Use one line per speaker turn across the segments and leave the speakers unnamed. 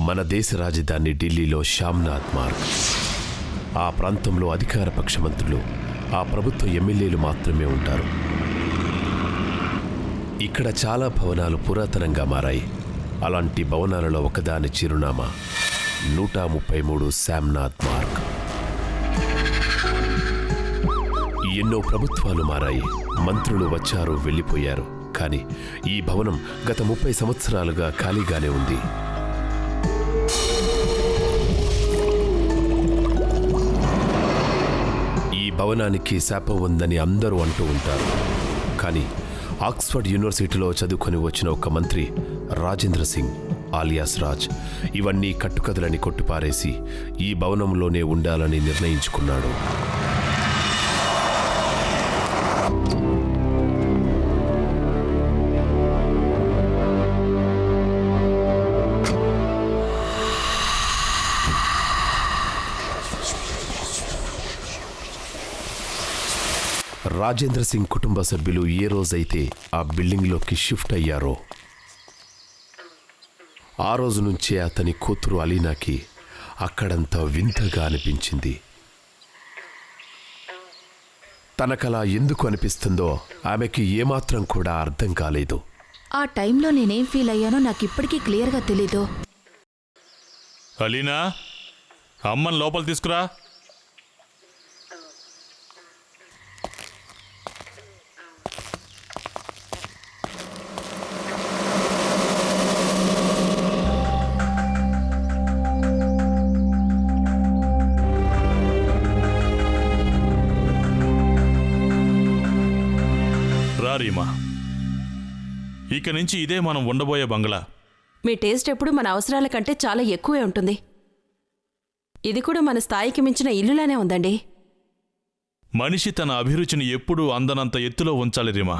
మన దేశ రాజధాని ఢిల్లీలో శ్యామ్నాథ్ మార్గ్. ఆ ప్రాంతంలో అధికార పక్ష మంత్రులు, ఆ ప్రభుత్వ ఎమ్మెల్యేలు మాత్రమే ఉంటారు. ఇక్కడ చాలా భవనాలు పురాతనంగా మారాయి. అలాంటి భవనాలలో ఒకదాని చిరునామా 133 శ్యామ్నాథ్ మార్గ్. ఎన్నో ప్రభుత్వాలు మారాయి, మంత్రులు వచ్చారు, వెళ్ళిపోయారు. కానీ ఈ భవనం గత 30 సంవత్సరాలుగా ఖాళీగానే ఉంది. భవనానికి శాపం ఉందని అందరూ అంటూ ఉంటారు. కానీ ఆక్స్ఫర్డ్ యూనివర్సిటీలో చదువుకొని వచ్చిన ఒక మంత్రి రాజేంద్ర సింగ్ ఆలియాస్ రాజ్ ఇవన్నీ కట్టుకథలని కొట్టుపారేసి ఈ భవనంలోనే ఉండాలని నిర్ణయించుకున్నాడు. రాజేంద్ర సింగ్ కుటుంబ సభ్యులు ఏ రోజైతే ఆ బిల్డింగ్లోకి షిఫ్ట్ అయ్యారో ఆ రోజు నుంచే అతని కూతురు అలీనాకి అక్కడంతా వింతగా అనిపించింది. తనకలా ఎందుకు అనిపిస్తుందో ఆమెకి ఏమాత్రం కూడా అర్థం కాలేదు.
ఆ టైంలో నేనేం ఫీల్ అయ్యానో నాకు ఇప్పటికీ క్లియర్గా తెలీదు.
అలీనా, అమ్మని లోపల తీసుకురా. రీమా, ఇక నుంచి ఇదే మనం ఉండబోయే బంగ్లా.
మీ టేస్ట్ ఎప్పుడు మన అవసరాల కంటే చాలా ఎక్కువే ఉంటుంది. ఇది కూడా మన స్థాయికి మించిన ఇల్లులానే ఉందండి.
మనిషి తన అభిరుచిని ఎప్పుడూ అందనంత ఎత్తులో ఉంచాలి రీమా.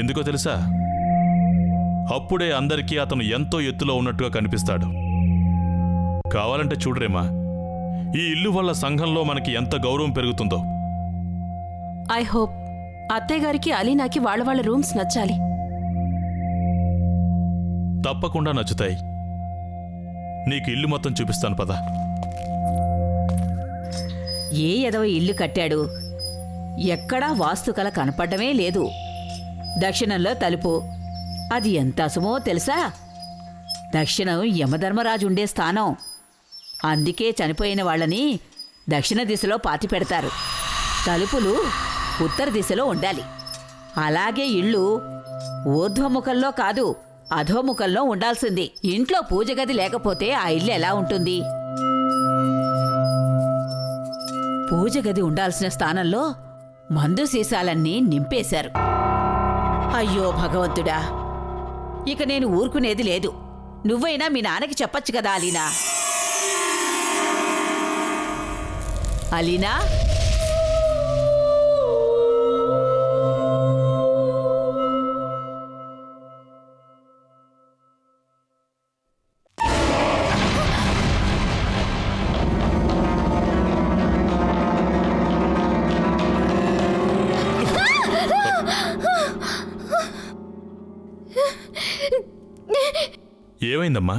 ఎందుకో తెలుసా? అప్పుడే అందరికీ అతను ఎంతో ఎత్తులో ఉన్నట్టుగా కనిపిస్తాడు. కావాలంటే చూడు రీమా, ఈ ఇల్లు వల్ల సంఘంలో మనకి ఎంత గౌరవం పెరుగుతుందో.
ఐ హోప్ అత్తయ్యగారికి అలీనాకి వాళ్ళ రూమ్స్ నచ్చాలి.
తప్పకుండా నచ్చుతాయి. నీకు ఇల్లు మొత్తం చూపిస్తాను పద.
ఏ ఎదవ ఇల్లు కట్టాడు? ఎక్కడా వాస్తుకల కనపడ్డమే లేదు. దక్షిణంలో తలుపు, అది ఎంత అసుమో తెలుసా? దక్షిణం యమధర్మరాజు ఉండే స్థానం. అందుకే చనిపోయిన వాళ్ళని దక్షిణ దిశలో పాతి పెడతారు. తలుపులు ఉత్తర దిశలో ఉండాలి. అలాగే ఇళ్ళు ఊర్ధ్వముఖంలో కాదు, అధోముఖంలో ఉండాల్సింది. ఇంట్లో పూజ గది లేకపోతే ఆ ఇల్లు ఎలా ఉంటుంది? పూజ గది ఉండాల్సిన స్థానంలో మందు సీసాలన్నీ నింపేశారు. అయ్యో భగవంతుడా, ఇక నేను ఊరుకునేది లేదు. నువ్వైనా మీ నాన్నకి చెప్పచ్చు కదా అలీనా. అలీనా,
ఏమైందమ్మా?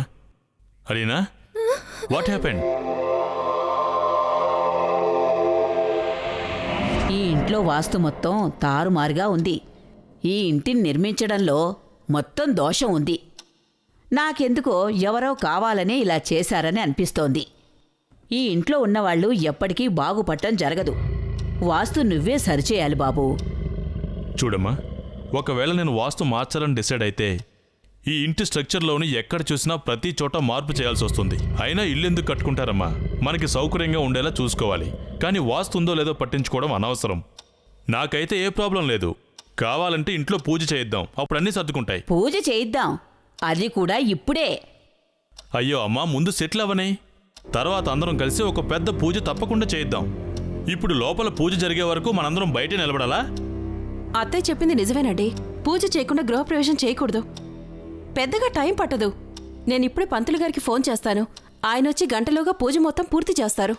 Alina, what happened?
ఈ ఇంట్లో వాస్తు మొత్తం తారుమారుగా ఉంది. ఈ ఇంటిని నిర్మించడంలో మొత్తం దోషం ఉంది. నాకెందుకో ఎవరో కావాలనే ఇలా చేశారని అనిపిస్తోంది. ఈ ఇంట్లో ఉన్నవాళ్లు ఎప్పటికీ బాగుపడటం జరగదు. వాస్తు నువ్వే సరిచేయాలి బాబూ.
చూడమ్మా, ఒకవేళ నేను వాస్తు మార్చాలని డిసైడ్ అయితే ఈ ఇంటి స్ట్రక్చర్లోని ఎక్కడ చూసినా ప్రతి చోట మార్పు చేయాల్సి వస్తుంది. అయినా ఇల్లు ఎందుకు కట్టుకుంటారమ్మా? మనకి సౌకర్యంగా ఉండేలా చూసుకోవాలి. కానీ వాస్తు ఉందో లేదో పట్టించుకోవడం అనవసరం. నాకైతే ఏ ప్రాబ్లం లేదు. కావాలంటే ఇంట్లో పూజ చేయిద్దాం, అప్పుడు అన్నీ సర్దుకుంటాయి.
పూజ చేయిద్దాం, అది కూడా ఇప్పుడే.
అయ్యో అమ్మా, ముందు సెటిల్ అవ్వని, తర్వాత అందరం కలిసి ఒక పెద్ద పూజ తప్పకుండా చేయిద్దాం. ఇప్పుడు లోపల పూజ జరిగే వరకు మనందరం బయట నిలబడాలా?
అత్తయ్య చెప్పింది నిజమేనండి. పూజ చేయకుండా గృహప్రవేశం చేయకూడదు. పెద్దగా టైం పట్టదు. నేనిప్పుడే పంతులు గారికి ఫోన్ చేస్తాను. ఆయన వచ్చి గంటలోగా పూజ మొత్తం పూర్తి చేస్తారు.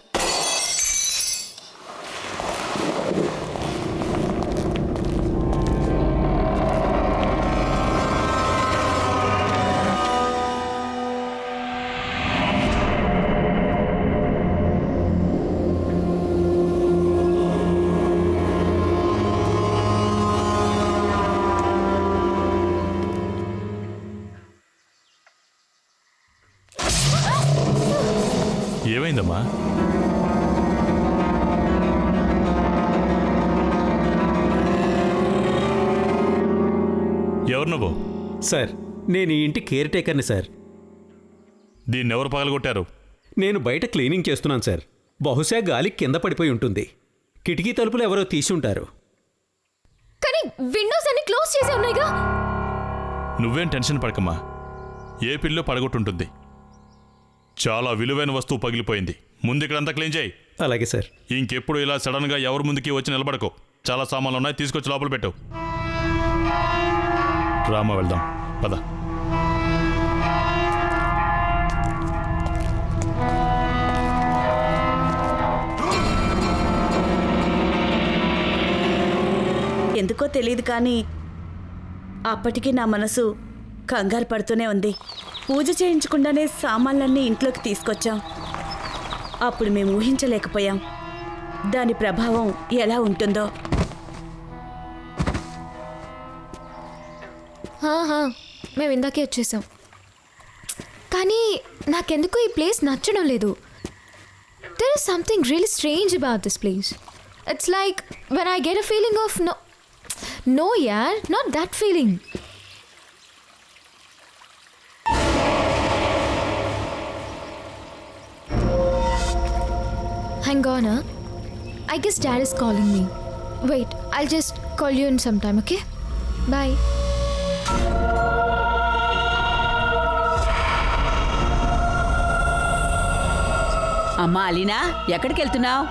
ఏమైందమ్మా? ఎవరు నువ్వు?
సార్, నేను ఈ ఇంటి కేర్ టేకర్ని సార్.
దీన్ని ఎవరు పగలగొట్టారు?
నేను బయట క్లీనింగ్ చేస్తున్నాను సార్. బహుశా గాలి కింద పడిపోయి ఉంటుంది. కిటికీ తలుపులు ఎవరో తీసి ఉంటారు.
కానీ విండోస్ అన్ని క్లోజ్ చేసి ఉన్నాయిగా.
నువ్వేం టెన్షన్ పడకమ్మా. ఏ పిల్లో పడగొట్టుంటుంది. చాలా విలువైన వస్తువు పగిలిపోయింది. ముందు ఇక్కడంతా క్లీన్ చేయి.
అలాగే సార్.
ఇంకెప్పుడు ఇలా సడన్గా ఎవరి ముందుకి వచ్చి నిలబడకు. చాలా సామాన్లు ఉన్నాయి, తీసుకొచ్చి లోపల పెట్టు. రామా, వెళ్దాం పద.
ఎందుకో తెలియదు కానీ అప్పటికి నా మనసు కంగారు పడుతూనే ఉంది. పూజ చేయించకుండానే సామాన్లన్నీ ఇంట్లోకి తీసుకొచ్చాం. అప్పుడు మేము ఊహించలేకపోయాం దాని ప్రభావం ఎలా ఉంటుందో.
మేము ఇందాకే వచ్చేసాం. కానీ నాకెందుకో ఈ ప్లేస్ నచ్చడం లేదు. There is something really strange about this place. It's like when I get a feeling of no యార్, not that feeling. Hang on, I guess Dad is calling me. Wait, I'll just call you in some time, okay? Bye.
అమ్మా Alina, ఎక్కడికి వెళ్తున్నావు?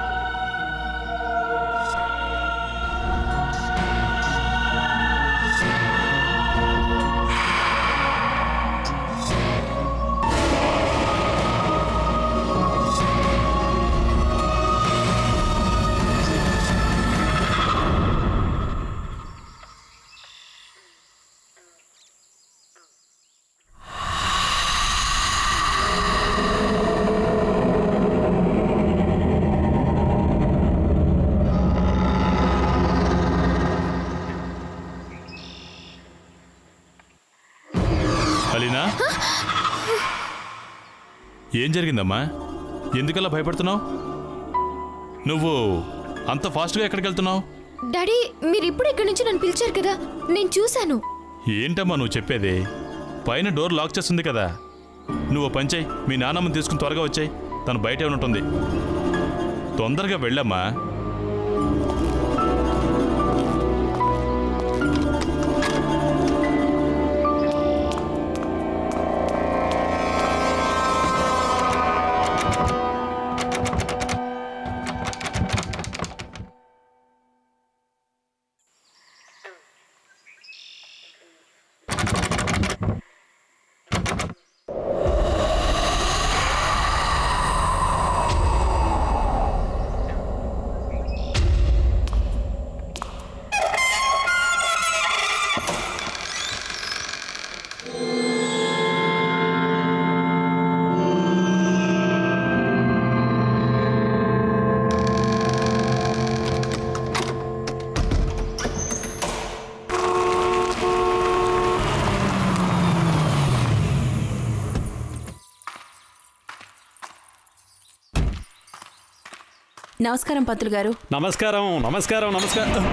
Alina, ఏం జరిగిందమ్మా? ఎందుకలా భయపడుతున్నావు? నువ్వు అంత ఫాస్ట్గా ఎక్కడికి వెళ్తున్నావు?
డాడీ, మీరు ఇప్పుడు ఇక్కడి నుంచి నన్ను పిలిచారు కదా, నేను చూశాను.
ఏంటమ్మా నువ్వు చెప్పేది? పైన డోర్ లాక్ చేస్తుంది కదా. నువ్వు పని చేయి, మీ నాన్నమ్మని తీసుకుని త్వరగా వచ్చాయి. తను బయటే ఉంటుంది. తొందరగా వెళ్ళమ్మా.
నమస్కారం పంతులు గారు.
నమస్కారం. నమస్కారం. నమస్కారం.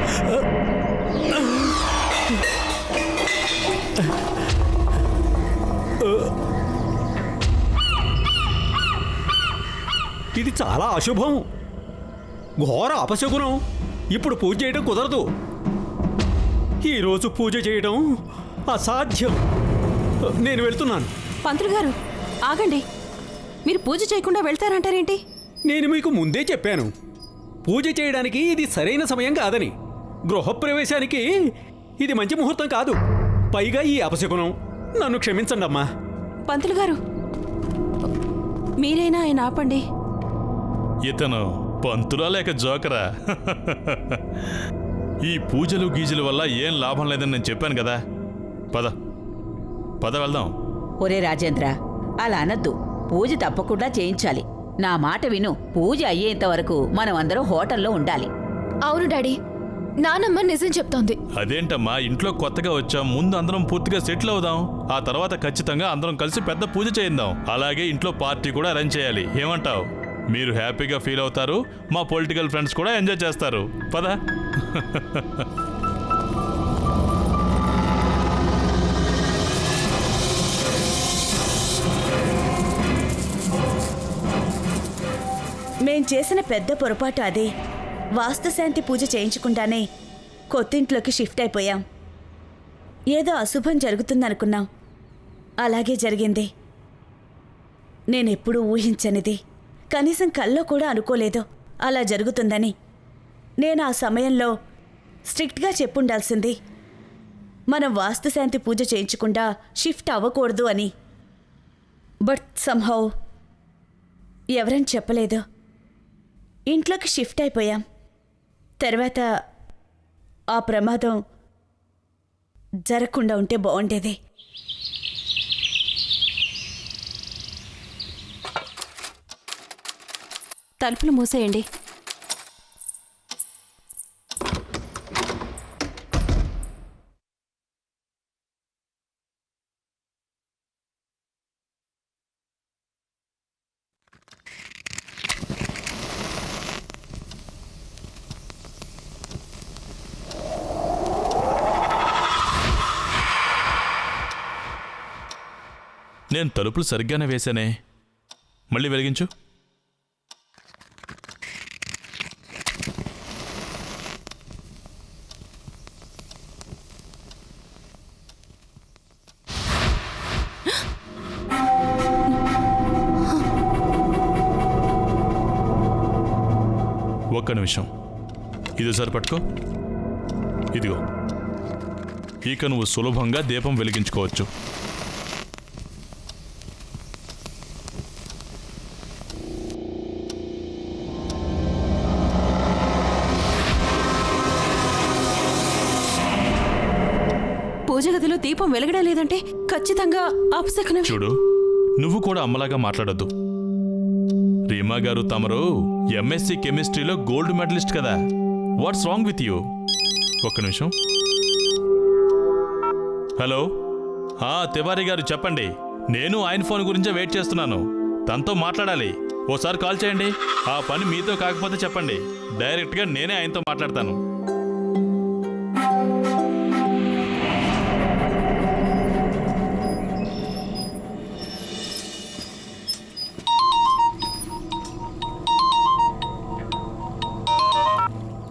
ఇది చాలా అశుభం, ఘోర అపశకునం. ఇప్పుడు పూజ చేయడం కుదరదు. ఈరోజు పూజ చేయడం అసాధ్యం. నేను వెళ్తున్నాను.
పంతులు గారు ఆగండి. మీరు పూజ చేయకుండా వెళ్తారంటారేంటి?
నేను మీకు ముందే చెప్పాను, పూజ చేయడానికి ఇది సరైన సమయం కాదని. గృహప్రవేశానికి ఇది మంచి ముహూర్తం కాదు. పైగా ఈ అపశకునం. నన్ను క్షమించండి అమ్మా.
పంతులు గారు, మీరైనా ఆయన ఆపండి.
ఇతను పంతులా లేక జోకరా? ఈ పూజలు గీజల వల్ల ఏం లాభం లేదని నేను చెప్పాను కదా. పద పద వెళ్దాం.
ఒరే రాజేంద్ర, అలా అనద్దు. పూజ తప్పకుండా చేయించాలి. నా మాట విను. పూజ అయ్యేంత వరకు మనం అందరం హోటల్లో ఉండాలి.
అవును డాడీ, నానమ్మ నిజం చెప్తోంది.
అదేంటమ్మా, ఇంట్లో కొత్తగా వచ్చాం. ముందు అందరం పూర్తిగా సెటిల్ అవుదాం. ఆ తర్వాత ఖచ్చితంగా అందరం కలిసి పెద్ద పూజ చేయిందాం. అలాగే ఇంట్లో పార్టీ కూడా అరేంజ్ చేయాలి. ఏమంటావు? మీరు హ్యాపీగా ఫీల్ అవుతారు, మా పొలిటికల్ ఫ్రెండ్స్ కూడా ఎంజాయ్ చేస్తారు. పదా.
మేం చేసిన పెద్ద పొరపాటు అదే. వాస్తుశాంతి పూజ చేయించకుండానే కొత్తింట్లోకి షిఫ్ట్ అయిపోయాం. ఏదో అశుభం జరుగుతుందనుకున్నాం, అలాగే జరిగింది. నేనెప్పుడూ ఊహించనిది, కనీసం కల్లో కూడా అనుకోలేదు అలా జరుగుతుందని. నేను ఆ సమయంలో స్ట్రిక్ట్గా చెప్పుండాల్సింది, మనం వాస్తుశాంతి పూజ చేయించకుండా షిఫ్ట్ అవ్వకూడదు అని. బట్ సమ్హౌ ఎవరని చెప్పలేదు. ఇంట్లోకి షిఫ్ట్ అయిపోయాం. తర్వాత ఆ ప్రమాదం జరగకుండా ఉంటే బాగుండేది.
తలుపులు మూసేయండి.
నేను తలుపులు సరిగ్గానే వేశానే. మళ్ళీ వెలిగించు. ఒక్క నిమిషం, ఇది సరిపట్టుకో. ఇదిగో, ఇక నువ్వు సులభంగా దీపం వెలిగించుకోవచ్చు.
పూజ గదిలో దీపం వెలగడం లేదంటే ఖచ్చితంగా అపశకునం.
చూడు, నువ్వు కూడా అమ్మలాగా మాట్లాడొద్దు. రీమా గారు తమరు ఎంఎస్సి కెమిస్ట్రీలో గోల్డ్ మెడలిస్ట్ కదా. What's wrong with you? ఒక్క నిమిషం. హలో, తివారీ గారు చెప్పండి. నేను ఆయన ఫోన్ గురించే వెయిట్ చేస్తున్నాను. తనతో మాట్లాడాలి. ఓసారి కాల్ చేయండి. ఆ పని మీతో కాకపోతే చెప్పండి, డైరెక్ట్గా నేనే ఆయనతో మాట్లాడతాను.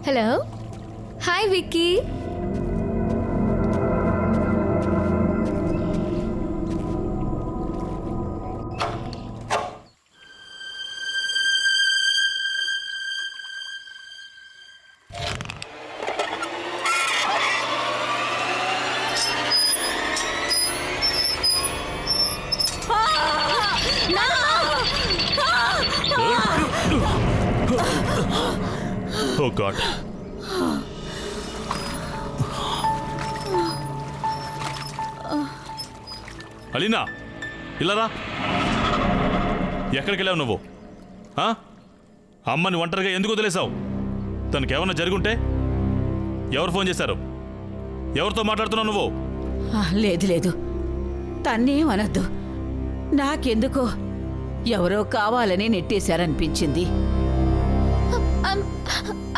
Hello. Hi, Vicky.
Oh God. Alina, ఇలారా. ఎక్కడికి వెళ్ళావు నువ్వు? అమ్మని ఒంటరిగా ఎందుకు వదిలేసావు? తనకేమన్నా జరుగుంటే? ఎవరు ఫోన్ చేశారు? ఎవరితో మాట్లాడుతున్నావు నువ్వు?
లేదు లేదు, తన్నేమనద్దు. నాకెందుకో ఎవరో కావాలని నెట్టేశారనిపించింది.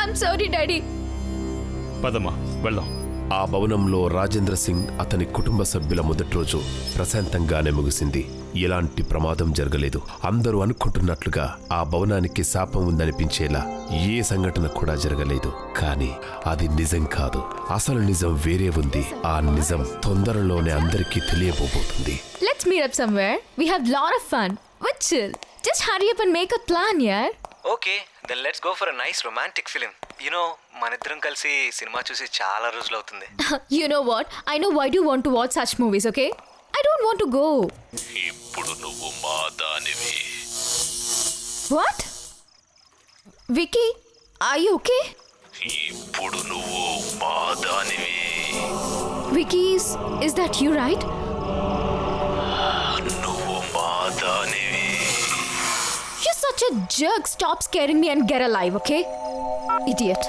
I'm sorry, Daddy.
పదమ్మా, వెళ్దాం.
ఆ భవనంలో రాజేంద్ర సింగ్ అతని కుటుంబ సభ్యుల మొదటి రోజు ప్రశాంతంగానే ముగిసింది. ఎలాంటి ప్రమాదం జరగలేదు. అందరూ అనుకుంటున్నట్లుగా ఆ భవనానికి శాపం ఉందనిపించేలా ఏ సంఘటన కూడా జరగలేదు. కానీ అది నిజం కాదు. అసలు నిజం వేరే ఉంది. ఆ నిజం తొందరలోనే అందరికీ తెలియబోతుంది.
Let's meet up somewhere. We have lot of fun. But chill. Just hurry up and make a plan, yeah?
Okay, then let's go for a nice romantic film. You know, మనిద్దరం కలిసి సినిమా చూసి చాలా రోజులు అవుతుంది.
You know what? I know why do you want to watch such movies, okay? I don't want to go.
ఇప్పుడు నువ్వు మా దానివి.
What? Vicky, are you okay?
ఇప్పుడు నువ్వు మా దానివి.
Vicky, is that you, right?
నువ్వు మా దానివి.
You're such a jerk. Stop scaring me and get alive, okay? Idiot.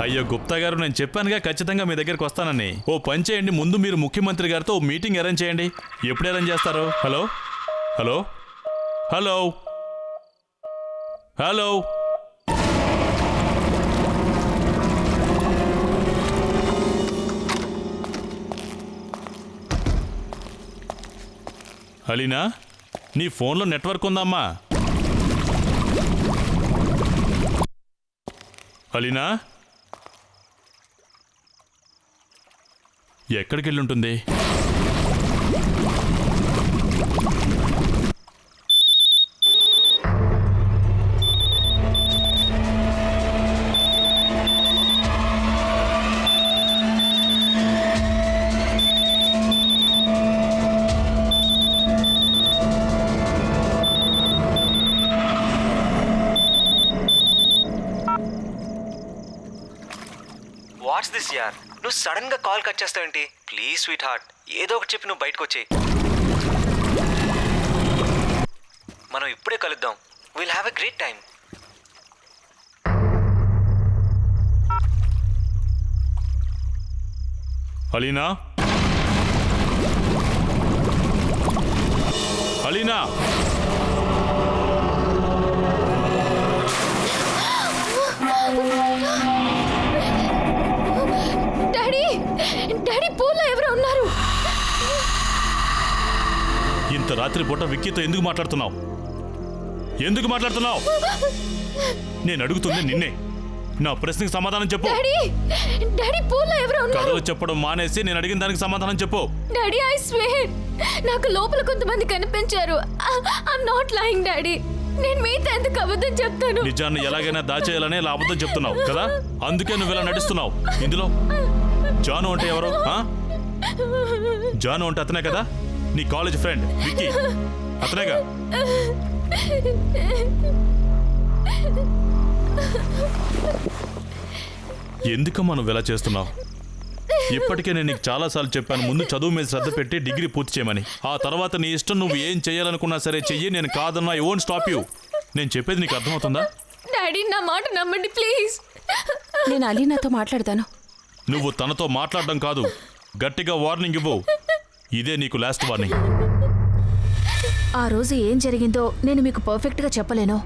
అయ్యో గుప్తా గారు, నేను చెప్పానుగా ఖచ్చితంగా మీ దగ్గరికి వస్తానని. ఓ పని చేయండి, ముందు మీరు ముఖ్యమంత్రి గారితో ఓ మీటింగ్ అరేంజ్ చేయండి. ఎప్పుడు అరేంజ్ చేస్తారు? Hello hello hello hello Alina, నీ ఫోన్లో నెట్వర్క్ ఉందమ్మా? అలీనా, ఎక్కడికి వెళ్ళి ఉంటుంది?
వాట్స్ దిస్ యార్? నువ్వు సడన్ గా కాల్ కట్ చేస్తావేంటి? ప్లీజ్ స్వీట్ హార్ట్, ఏదో ఒకటి చెప్పి నువ్వు బయటకు వచ్చేయి. మనం ఇప్పుడే కలుద్దాం. Will have a great time.
Alina, Alina,
daddy, daddy పూల్లో ఎవరో ఉన్నారు.
ఇంత రాత్రి పూట విక్కీతో ఎందుకు మాట్లాడుతున్నావు? ఎందుకు మాట్లాడుతున్నావు? నేను అడుగుతుంది నిన్నే. నా ప్రశ్నకి సమాధానం చెప్పు.
డాడీ, డాడీ పూల్లో ఎవరో ఉన్నారు.
కథలు చెప్పడం మానేసి నేను అడిగిన దానికి సమాధానం చెప్పు.
డాడీ, ఐ స్వేర్, నాకు లోపల కొంతమంది కనిపించారు. I'm not lying daddy. నేను మీతో ఎందుకు అబద్ధం చెప్తాను?
నిజాన్ని ఎలాగైనా దాచేయాలనే ఇలా అబద్ధం చెప్తున్నావు కదా, అందుకే నువ్వు ఇలా నడుస్తున్నావు. ఇందులో జాను అంటే ఎవరు? జాను అంటే అతనే కదా, నీ కాలేజ్ ఫ్రెండ్ విక్కీ, అతనేగా? ఎందుకమ్మా నువ్వు ఇలా చేస్తున్నావు? ఇప్పటికే నేను నీకు చాలాసార్లు చెప్పాను, ముందు చదువు మీద శ్రద్ధ పెట్టి డిగ్రీ పూర్తి చేయమని. ఆ తర్వాత నీ ఇష్టం, నువ్వు ఏం చేయాలనుకున్నా సరే చెయ్యి. నేను కాదన్నా, ఐ వోంట్ స్టాప్ యూ. నేను చెప్పేది నీకు అర్థమవుతుందా?
డాడీ, నా మాట నమ్మండి ప్లీజ్.
నేను అలీనాతో మాట్లాడతాను.
నువ్వు తనతో మాట్లాడడం కాదు, గట్టిగా వార్నింగ్ ఇవ్వు. ఇదే నీకు లాస్ట్ వార్నింగ్.
ఆ రోజు ఏం జరిగిందో నేను మీకు పర్ఫెక్ట్గా చెప్పలేను.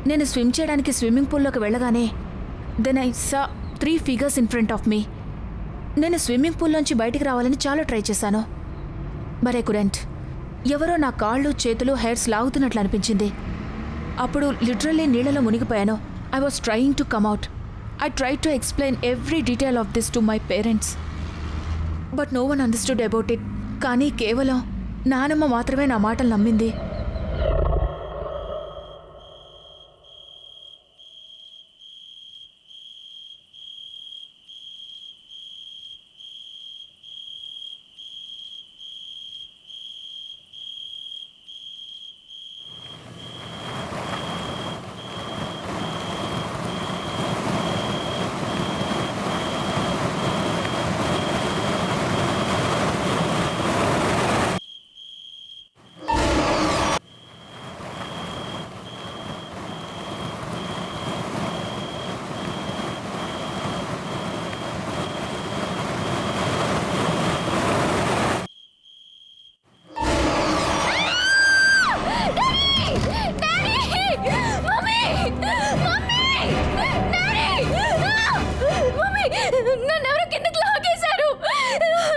నేను స్విమ్ చేయడానికి స్విమ్మింగ్ పూల్లోకి వెళ్ళగానే then I saw 3 figures in front of me. నేను స్విమ్మింగ్ పూల్లోంచి బయటికి రావాలని చాలా ట్రై చేశాను. But I couldn't. ఎవరో నా కాళ్ళు, చేతులు, హెయిర్స్ లాగుతున్నట్లు అనిపించింది. అప్పుడు లిటరల్లీ నీళ్ళలో మునిగిపోయాను. I was trying to come out. I tried to explain every detail of this to my parents. But no one understood about it. కానీ కేవలం నానమ్మ మాత్రమే నా మాటలు నమ్మింది.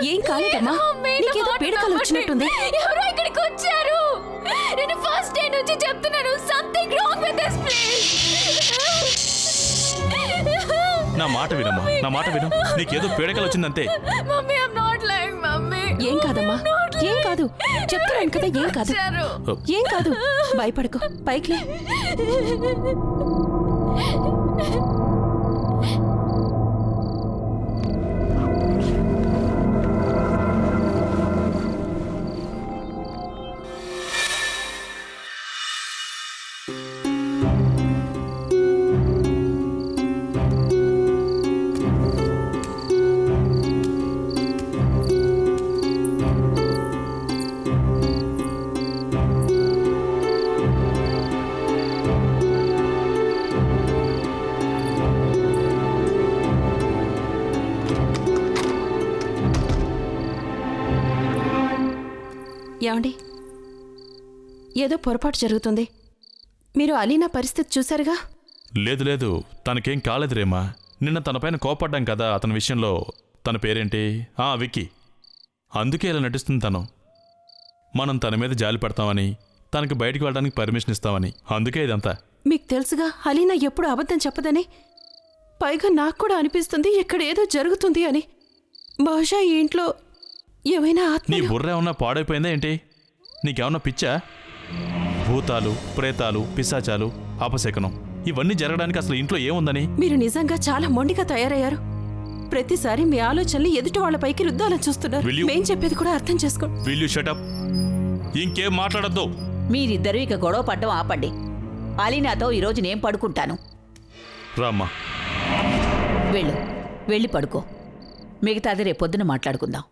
ఏం కాలేదమ్మా, నీకేదో పీడకలు వచ్చినట్టుంది.
ఎవరో ఇక్కడికి వచ్చారు. నేను ఫస్ట్ డే నుంచి చెప్తున్నాను, something wrong with this place.
నా మాట వినమ్మా, నా మాట విను. నీకేదో పీడకలు వచ్చిందంతే.
Mummy, I am not lying mummy.
ఏం కాదమ్మా, ఏం కాదు. చెప్తున్నాను కదా, ఏం కాదు, ఏం కాదు. భయపడకు, పైకిలే. ఏమండి, ఏదో పొరపాటు జరుగుతుంది. మీరు అలీనా పరిస్థితి చూశారుగా?
లేదు లేదు, తనకేం కాలేదు రేమా. నిన్న తనపైన కోపడ్డాం కదా అతని విషయంలో. తన పేరేంటి? విక్కీ. అందుకే ఇలా నటిస్తుంది తను. మనం తన మీద జాలి పడతామని, తనకి బయటికి వెళ్ళడానికి పర్మిషన్ ఇస్తామని. అందుకే ఇదంతా.
మీకు తెలుసుగా అలీనా ఎప్పుడు అబద్ధం చెప్పదని. పైగా నాకు కూడా అనిపిస్తుంది ఇక్కడ ఏదో జరుగుతుంది అని. బహుశా ఈ ఇంట్లో ఏమైనా
నీ బుర్ర ఏమన్నా పాడైపోయిందా ఏంటి? నీకేమన్నా పిచ్చా? భూతాలు, ప్రేతాలు, పిశాచాలు, అపశకనం ఇవన్నీ జరగడానికి అసలు ఇంట్లో ఏముందని?
మీరు నిజంగా చాలా మొండిగా తయారయ్యారు. ప్రతిసారి మీ ఆలోచనలు ఎదుటి వాళ్ళపైకి రుద్దాలని చూస్తున్నారు. మేం చెప్పేది కూడా అర్థం చేసుకో.
Will you shut up? ఇంకేం మాట్లాడద్దు.
మీరిద్దరూ ఇక గొడవ పడ్డం ఆపండి. అలీనాతో ఈరోజు నేను పడుకుంటాను.
రామ్మా.
వెళ్ళి పడుకో. మిగతాది రేపొద్దున మాట్లాడుకుందాం.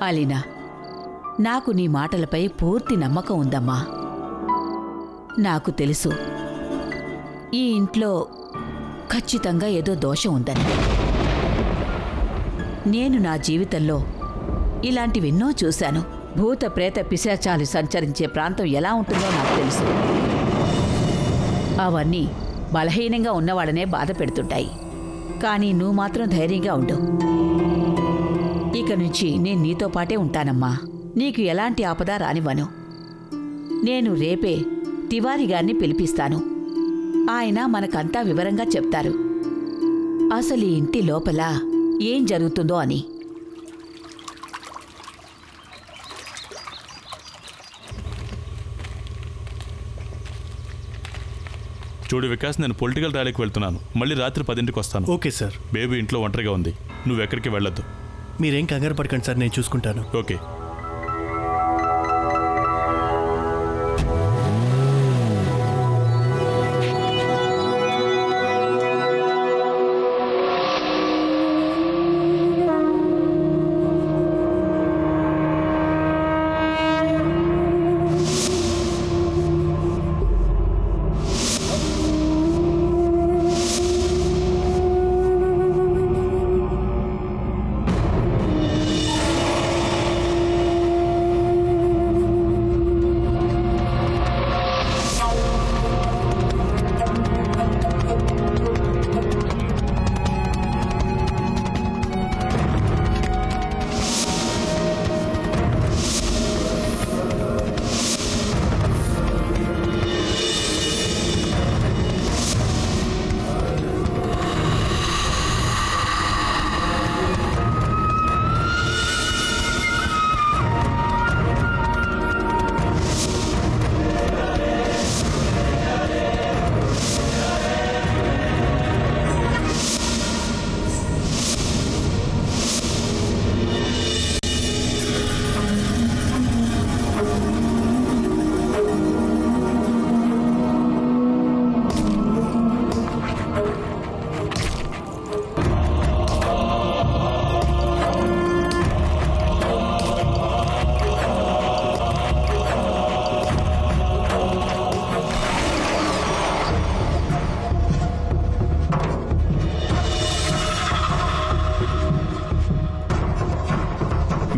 అలీనా, నాకు నీ మాటలపై పూర్తి నమ్మకం ఉందమ్మా. నాకు తెలుసు ఈ ఇంట్లో ఖచ్చితంగా ఏదో దోషం ఉందని. నేను నా జీవితంలో ఇలాంటివెన్నో చూశాను. భూత ప్రేత పిశాచాలు సంచరించే ప్రాంతం ఎలా ఉంటుందో నాకు తెలుసు. అవన్నీ బలహీనంగా ఉన్నవాళ్ళనే బాధ పెడుతుంటాయి. కానీ నువ్వు మాత్రం ధైర్యంగా ఉండు. ఇక నుంచి నేను నీతో పాటే ఉంటానమ్మా. నీకు ఎలాంటి ఆపద రానివ్వను. నేను రేపే తివారీ గారిని పిలిపిస్తాను. ఆయన మనకంతా వివరంగా చెప్తారు అసలు ఈ ఇంటి లోపల ఏం జరుగుతుందో అని.
చూడు వికాస్, నేను పొలిటికల్ ర్యాలీకి వెళ్తున్నాను. మళ్ళీ రాత్రి 10ంటికి వస్తాను.
Okay sir.
బేబీ ఇంట్లో ఒంటరిగా ఉంది. నువ్వెక్కడికి వెళ్ళొద్దు.
మీరేం కంగారు పడకండి సార్, నేను చూసుకుంటాను.
ఓకే.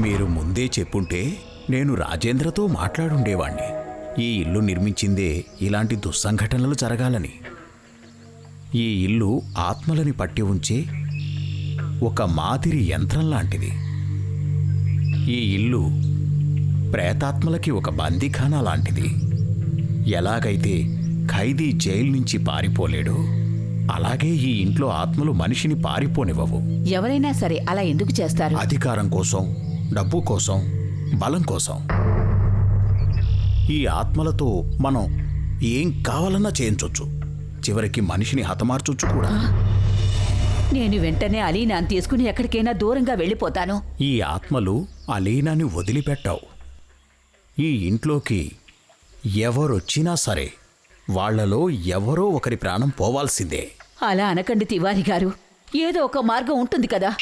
మీరు ముందే చెప్పుంటే నేను రాజేంద్రతో మాట్లాడుండేవాణ్ణి. ఈ ఇల్లు నిర్మించిందే ఇలాంటి దుస్సంఘటనలు జరగాలని. ఈ ఇల్లు ఆత్మలని పట్టి ఉంచే ఒక మాదిరి యంత్రం లాంటిది. ఈ ఇల్లు ప్రేతాత్మలకి ఒక బందీఖానా లాంటిది. ఎలాగైతే ఖైదీ జైలు నుంచి పారిపోలేడు, అలాగే ఈ ఇంట్లో ఆత్మలు మనిషిని పారిపోనివ్వవు.
ఎవరైనా సరే అలా ఎందుకు చేస్తారు?
అధికారం కోసం, డబ్బు కోసం, బలం కోసం. ఈ ఆత్మలతో మనం ఏం కావాలన్నా చేయించొచ్చు, చివరికి మనిషిని హతమార్చొచ్చు కూడా.
నేను వెంటనే అలీనాని తీసుకుని ఎక్కడికైనా దూరంగా వెళ్ళిపోతాను.
ఈ ఆత్మలు అలీనాని వదిలిపెట్టావు. ఈ ఇంట్లోకి ఎవరొచ్చినా సరే వాళ్లలో ఎవరో ఒకరి ప్రాణం పోవాల్సిందే.
అలా అనకండి తివారీ గారు, ఏదో ఒక మార్గం ఉంటుంది కదా.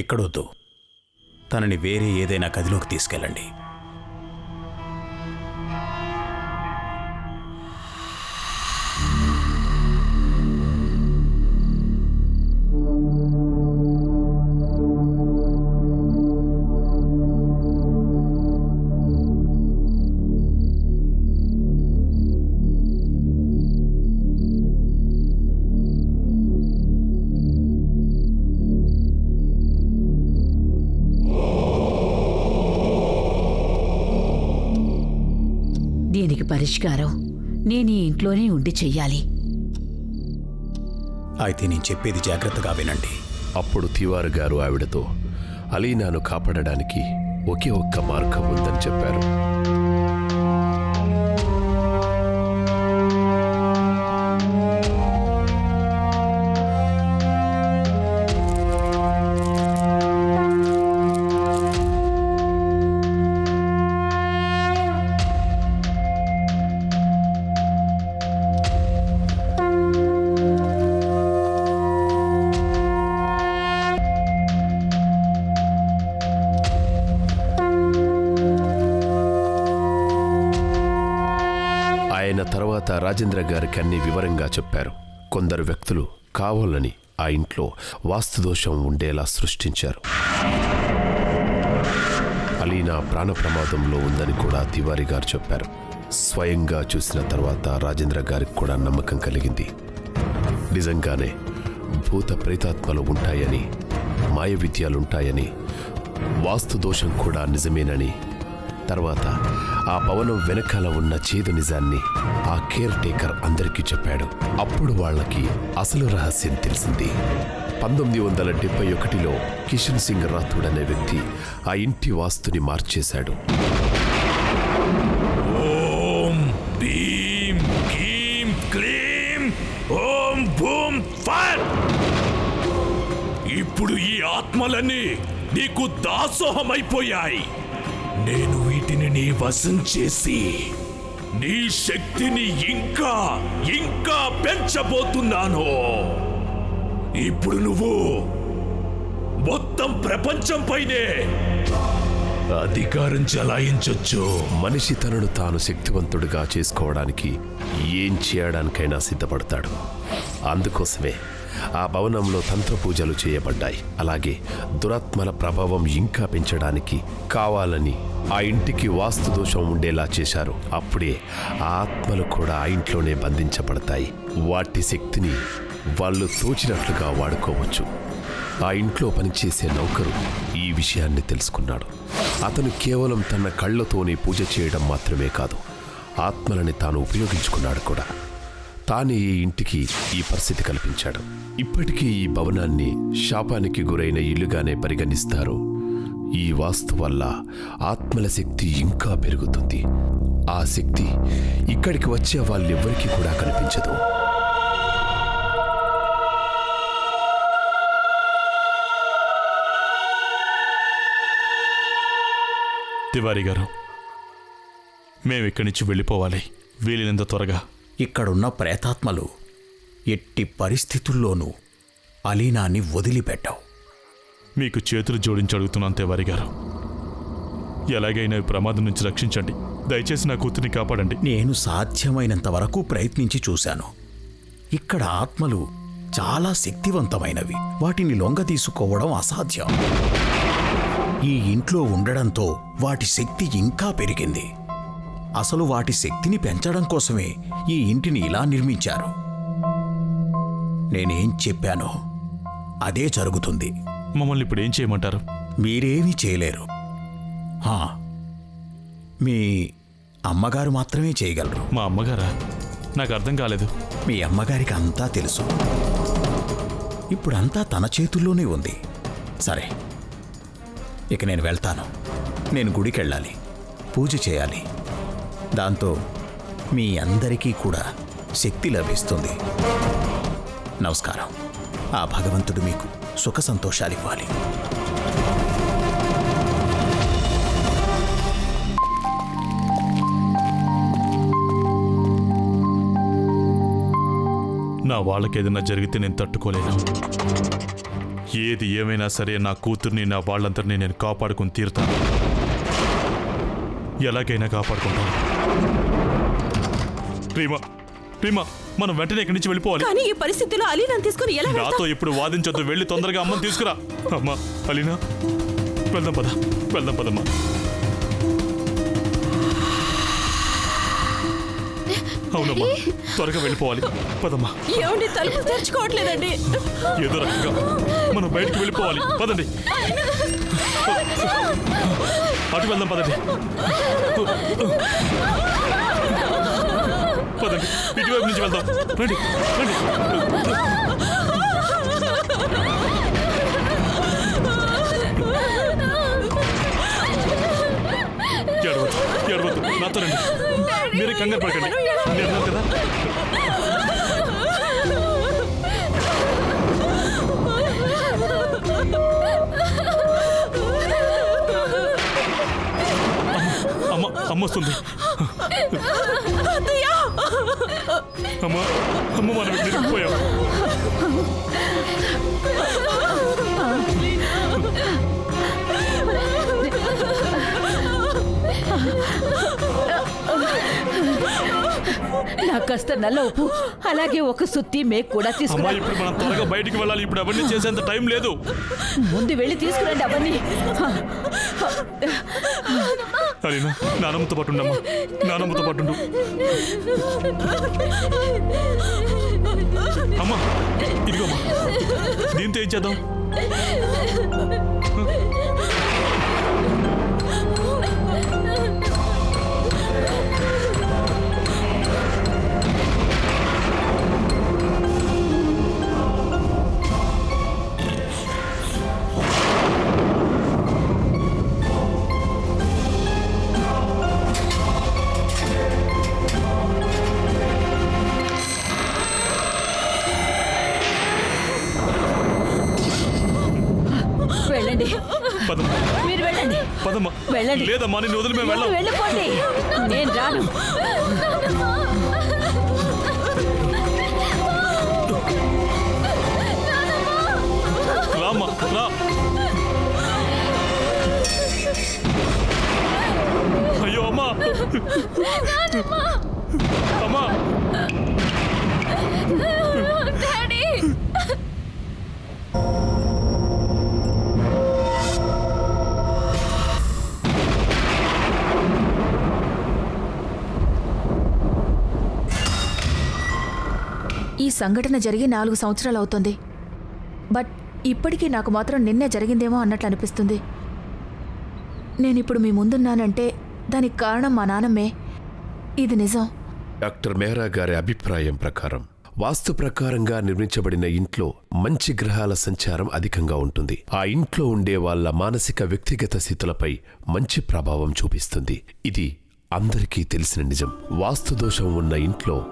ఇక్కడొద్దు, తనని వేరే ఏదైనా గదిలోకి తీసుకెళ్ళండి.
దీనికి పరిష్కారం నేను ఈ ఇంట్లోనే ఉండి చెయ్యాలి.
అయితే నేను చెప్పేది జాగ్రత్తగా వినండి.
అప్పుడు తివారు గారు ఆవిడతో అలీనాను కాపాడడానికి ఒకే ఒక్క మార్గం ఉందని చెప్పారు. ఆయన తర్వాత రాజేంద్ర గారికి అన్ని వివరంగా చెప్పారు. కొందరు వ్యక్తులు కావాలని ఆ ఇంట్లో వాస్తుదోషం ఉండేలా సృష్టించారు. అలీనా ప్రాణ ప్రమాదంలో ఉందని కూడా తివారీ గారు చెప్పారు. స్వయంగా చూసిన తర్వాత రాజేంద్ర గారికి కూడా నమ్మకం కలిగింది. నిజంగానే భూత ప్రేతాత్మలు ఉంటాయని, మాయ విద్యాలుంటాయని, వాస్తుదోషం కూడా నిజమేనని. తర్వాత ఆ భవనం వెనకాల ఉన్న చేదు నిజాన్ని ఆ కేర్ టేకర్ అందరికీ చెప్పాడు. అప్పుడు వాళ్ళకి అసలు రహస్యం తెలిసింది. 1971లో కిషన్ సింగ్ రాథోడ్ అనే వ్యక్తి ఆ ఇంటి వాస్తుని మార్చేశాడు.
ఓం భీం కీం క్లీం ఓం భూం ఫైర్. ఇప్పుడు ఈ ఆత్మలన్నీ నీకు దాసోహమైపోయాయి. నేను వీటిని నీ వశం చేసి నీ శక్తిని ఇంకా ఇంకా పెంచబోతున్నాను. ఇప్పుడు నువ్వు మొత్తం ప్రపంచంపైనే అధికారం చెలాయించొచ్చు.
మనిషి తనను తాను శక్తివంతుడిగా చేసుకోవడానికి ఏం చేయడానికైనా సిద్ధపడతాడు. అందుకోసమే ఆ భవనంలో తంత్ర పూజలు చేయబడ్డాయి. అలాగే దురాత్మల ప్రభావం ఇంకా పెంచడానికి కావాలని ఆ ఇంటికి వాస్తు దోషం ఉండేలా చేశారు. అప్పుడే ఆ ఆత్మలు కూడా ఆ ఇంట్లోనే బంధించబడతాయి. వాటి శక్తిని వాళ్ళు తోచినట్లుగా వాడుకోవచ్చు. ఆ ఇంట్లో పనిచేసే నౌకరు ఈ విషయాన్ని తెలుసుకున్నాడు. అతను కేవలం తన కళ్ళతోనే పూజ చేయడం మాత్రమే కాదు, ఆత్మలని తాను ఉపయోగించుకున్నాడు కూడా. తానే ఈ ఇంటికి ఈ పరిస్థితి కల్పించాడు. ఇప్పటికీ ఈ భవనాన్ని శాపానికి గురైన ఇల్లుగానే పరిగణిస్తారు. ఈ వాస్తు వల్ల ఆత్మల శక్తి ఇంకా పెరుగుతుంది. ఆ శక్తి ఇక్కడికి వచ్చే వాళ్ళెవ్వరికీ కూడా కనిపించదు.
తివారీ గారు, మేము ఇక్కడి నుంచి వెళ్ళిపోవాలి, వీలైనంత త్వరగా.
ఇక్కడున్న ప్రేతాత్మలు ఎట్టి పరిస్థితుల్లోనూ అలీనాని వదిలిపెట్టావు.
మీకు చేతులు జోడించి అడుగుతున్నాను తివారీ గారు, ఎలాగైనా ఈ ప్రమాదం నుంచి రక్షించండి. దయచేసి నా కూతుర్ని కాపాడండి.
నేను సాధ్యమైనంత వరకు ప్రయత్నించి చూశాను. ఇక్కడ ఆత్మలు చాలా శక్తివంతమైనవి. వాటిని లొంగ తీసుకోవడం అసాధ్యం. ఈ ఇంట్లో ఉండడంతో వాటి శక్తి ఇంకా పెరిగింది. అసలు వాటి శక్తిని పెంచడం కోసమే ఈ ఇంటిని ఇలా నిర్మించారు. నేనేం చెప్పానో అదే జరుగుతుంది.
మమ్మల్ని ఇప్పుడు ఏం చేయమంటారు?
మీరేమీ చేయలేరు. మీ అమ్మగారు మాత్రమే చేయగలరు.
మా అమ్మగారా? నాకు అర్థం కాలేదు.
మీ అమ్మగారికి అంతా తెలుసు. ఇప్పుడంతా తన చేతుల్లోనే ఉంది. సరే, ఇక నేను వెళ్తాను. నేను గుడికి వెళ్ళాలి, పూజ చేయాలి. దాంతో మీ అందరికీ కూడా శక్తి లభిస్తుంది. నమస్కారం. ఆ భగవంతుడు మీకు సుఖ సంతోషాలు ఇవ్వాలి.
నా వాళ్ళకేదైనా జరిగితే నేను తట్టుకోలేను. ఏది ఏమైనా సరే నా కూతుర్ని, నా వాళ్ళందరినీ నేను కాపాడుకుని తీరుతాను. ఎలాగైనా కాపాడుకుంటాను. ప్రేమ, మనం వెంటనే ఇక్కడి నుంచి వెళ్ళిపోవాలి.
కానీ ఈ పరిస్థితిలో అలీనాని తీసుకుని ఎలా వెళ్తాం?
నాతో ఇప్పుడు వాదించొద్దు. వెళ్ళి తొందరగా అమ్మని తీసుకురా. అమ్మా, అలీనా, వెళ్దాం పదమ్మా. అవునమ్మా, త్వరగా వెళ్ళిపోవాలి. పదమ్మా.
ఏమండి, తలుపులు తెరుచుకోవట్లేదండి.
ఏదో రకంగా మనం బయటికి వెళ్ళిపోవాలి. పదండి, అటు వెళ్దాం. పదండి, ఇటువైపు నుంచి వెళ్దాం. రండి. ఏడవద్దు, నాతో రండి. మీరే కంగారు పడకండి. నేను కదా. అమ్మ వస్తుంది. అమ్మ మనం ఇరిగిపోయాం.
నాకు కాస్త నల్ల ఉప్పు, అలాగే ఒక సుత్తి మేక్ కూడా తీసుకురా.
ఇప్పుడు మనం త్వరగా బయటికి వెళ్ళాలి. ఇప్పుడు అవన్నీ చేసేంత టైం లేదు.
ముందు వెళ్ళి తీసుకురండి అవన్నీ.
అలీనా, నానమ్మతో పాటు ఉండమ్మా. నానమ్మతో పాటు ఉండు. అమ్మా, ఇదిగోమ్మా. దీంతో ఏం చేద్దాం?
మీరు వెళ్ళండి. వెళ్ళండి.
లేదమ్మా, నేను వదిలి మేము వెళ్ళాం.
వెళ్ళిపోండి, నేను రాను.
రామ్మా, రా. అయ్యో అమ్మా, అమ్మా.
ఈ సంఘటన జరిగి 4 సంవత్సరాలు అవుతుంది. బట్ ఇప్పటికీ నాకు మాత్రం నిన్నే జరిగిందేమో అన్నట్లు అనిపిస్తుంది. నేనిప్పుడు మీ ముందున్నానంటే దానికి కారణం మా నాన్నమ్మే. ఇది నిజం.
డాక్టర్ మెహ్రా గారి అభిప్రాయం ప్రకారం వాస్తు ప్రకారంగా నిర్మించబడిన ఇంట్లో మంచి గ్రహాల సంచారం అధికంగా ఉంటుంది. ఆ ఇంట్లో ఉండే వాళ్ళ మానసిక వ్యక్తిగత స్థితులపై మంచి ప్రభావం చూపిస్తుంది. ఇది అందరికీ తెలిసిన నిజం. వాస్తు దోషం ఉన్న ఇంట్లో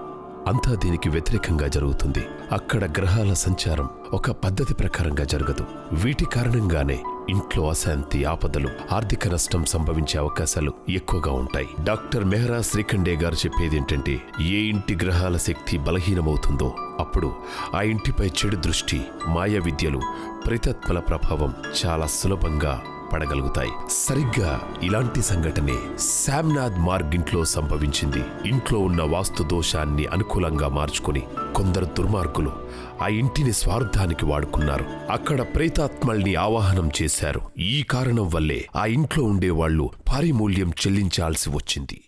అంతా దీనికి వ్యతిరేకంగా జరుగుతుంది. అక్కడ గ్రహాల సంచారం ఒక పద్ధతి ప్రకారంగా జరగదు. వీటి కారణంగానే ఇంట్లో అశాంతి, ఆపదలు, ఆర్థిక నష్టం సంభవించే అవకాశాలు ఎక్కువగా ఉంటాయి. డాక్టర్ మెహ్రా శ్రీఖండే గారు చెప్పేది ఏంటంటే, ఏ ఇంటి గ్రహాల శక్తి బలహీనమవుతుందో అప్పుడు ఆ ఇంటిపై చెడు దృష్టి, మాయ విద్యలు, ప్రేతాత్మల ప్రభావం చాలా సులభంగా పడగలుగుతాయి. సరిగ్గా ఇలాంటి సంఘటనే శామ్నాథ్ మార్గ్ ఇంట్లో సంభవించింది. ఇంట్లో ఉన్న వాస్తు దోషాన్ని అనుకూలంగా మార్చుకుని కొందరు దుర్మార్గులు ఆ ఇంటిని స్వార్థానికి వాడుకున్నారు. అక్కడ ప్రేతాత్మల్ని ఆవాహనం చేశారు. ఈ కారణం వల్లే ఆ ఇంట్లో ఉండేవాళ్లు భారీ మూల్యం చెల్లించాల్సి వచ్చింది.